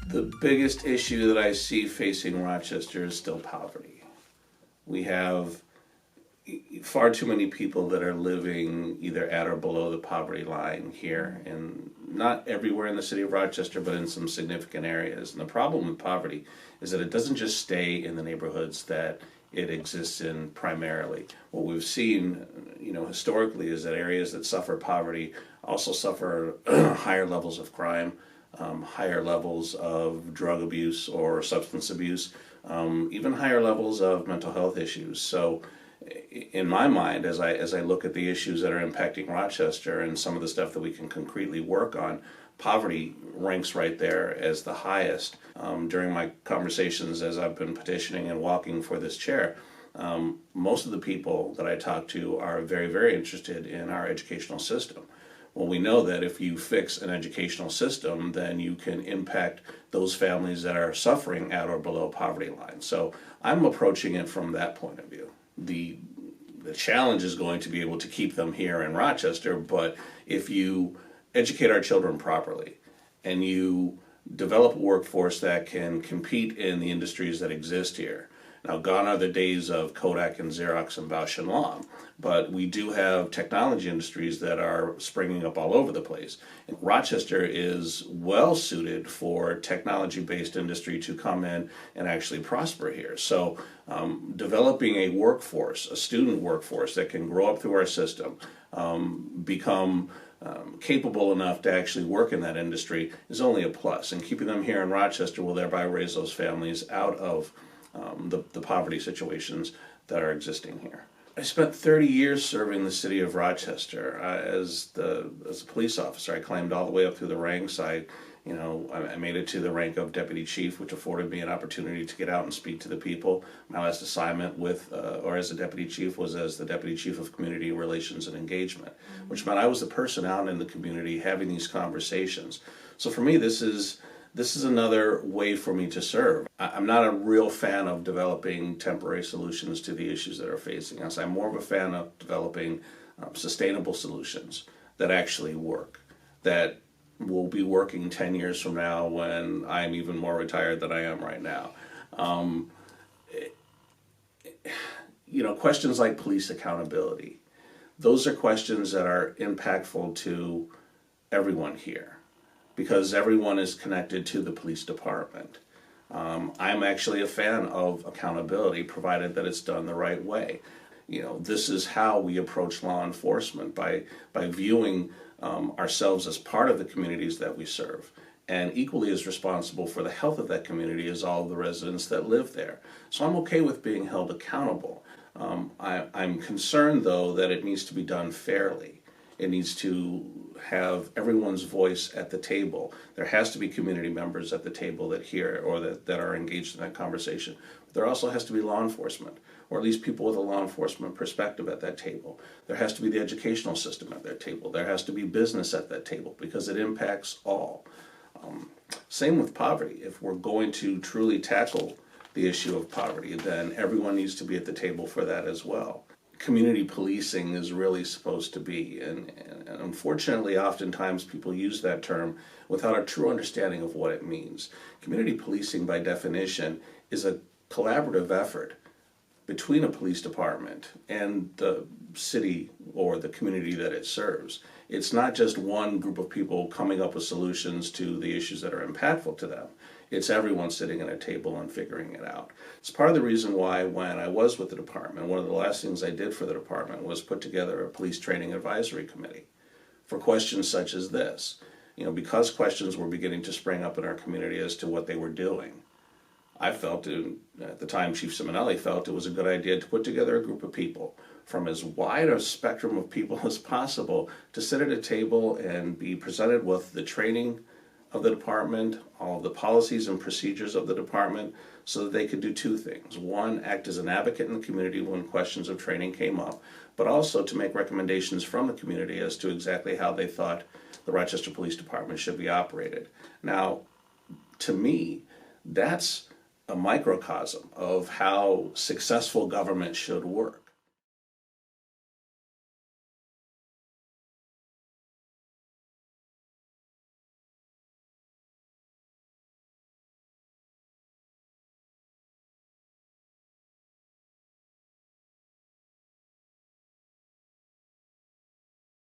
The biggest issue that I see facing Rochester is still poverty. We have far too many people that are living either at or below the poverty line here, and not everywhere in the city of Rochester, but in some significant areas. And the problem with poverty is that it doesn't just stay in the neighborhoods that it exists in primarily. What we've seen, historically, is that areas that suffer poverty also suffer higher levels of crime, higher levels of drug abuse or substance abuse, even higher levels of mental health issues. So in my mind, as I look at the issues that are impacting Rochester and some of the stuff that we can concretely work on, poverty ranks right there as the highest. During my conversations as I've been petitioning and walking for this chair, most of the people that I talk to are very, very interested in our educational system. Well, we know that if you fix an educational system, then you can impact those families that are suffering at or below poverty line. So I'm approaching it from that point of view. The challenge is going to be able to keep them here in Rochester, but if you educate our children properly and you develop a workforce that can compete in the industries that exist here. Now, gone are the days of Kodak and Xerox and Bausch and Lomb, but we do have technology industries that are springing up all over the place. And Rochester is well suited for technology-based industry to come in and actually prosper here. So developing a workforce, a student workforce that can grow up through our system, become capable enough to actually work in that industry is only a plus. And keeping them here in Rochester will thereby raise those families out of the poverty situations that are existing here. I spent 30 years serving the city of Rochester as a police officer. I climbed all the way up through the ranks. I made it to the rank of deputy chief, which afforded me an opportunity to get out and speak to the people. My last assignment as a deputy chief was as the deputy chief of community relations and engagement, which meant I was the person out in the community having these conversations. So for me, this is another way for me to serve. I'm not a real fan of developing temporary solutions to the issues that are facing us. I'm more of a fan of developing sustainable solutions that actually work, that will be working 10 years from now when I'm even more retired than I am right now. Questions like police accountability, those are questions that are impactful to everyone here, because everyone is connected to the police department. I'm actually a fan of accountability, provided that it's done the right way. This is how we approach law enforcement, by viewing ourselves as part of the communities that we serve, and equally as responsible for the health of that community as all of the residents that live there. So I'm okay with being held accountable. I'm concerned, though, that it needs to be done fairly. It needs to have everyone's voice at the table. There has to be community members at the table that hear or that are engaged in that conversation. But there also has to be law enforcement, or at least people with a law enforcement perspective at that table. There has to be the educational system at that table. There has to be business at that table, because it impacts all. Same with poverty. If we're going to truly tackle the issue of poverty, then everyone needs to be at the table for that as well. Community policing is really supposed to be, and unfortunately oftentimes people use that term without a true understanding of what it means. Community policing, by definition, is a collaborative effort between a police department and the city or the community that it serves. It's not just one group of people coming up with solutions to the issues that are impactful to them. It's everyone sitting at a table and figuring it out. It's part of the reason why, when I was with the department, one of the last things I did for the department was put together a police training advisory committee for questions such as this. Because questions were beginning to spring up in our community as to what they were doing, I felt, at the time Chief Simonelli felt, it was a good idea to put together a group of people from as wide a spectrum of people as possible to sit at a table and be presented with the training of the department, all of the policies and procedures of the department, so that they could do two things. One, act as an advocate in the community when questions of training came up, but also to make recommendations from the community as to exactly how they thought the Rochester Police Department should be operated. Now, to me, that's a microcosm of how successful government should work.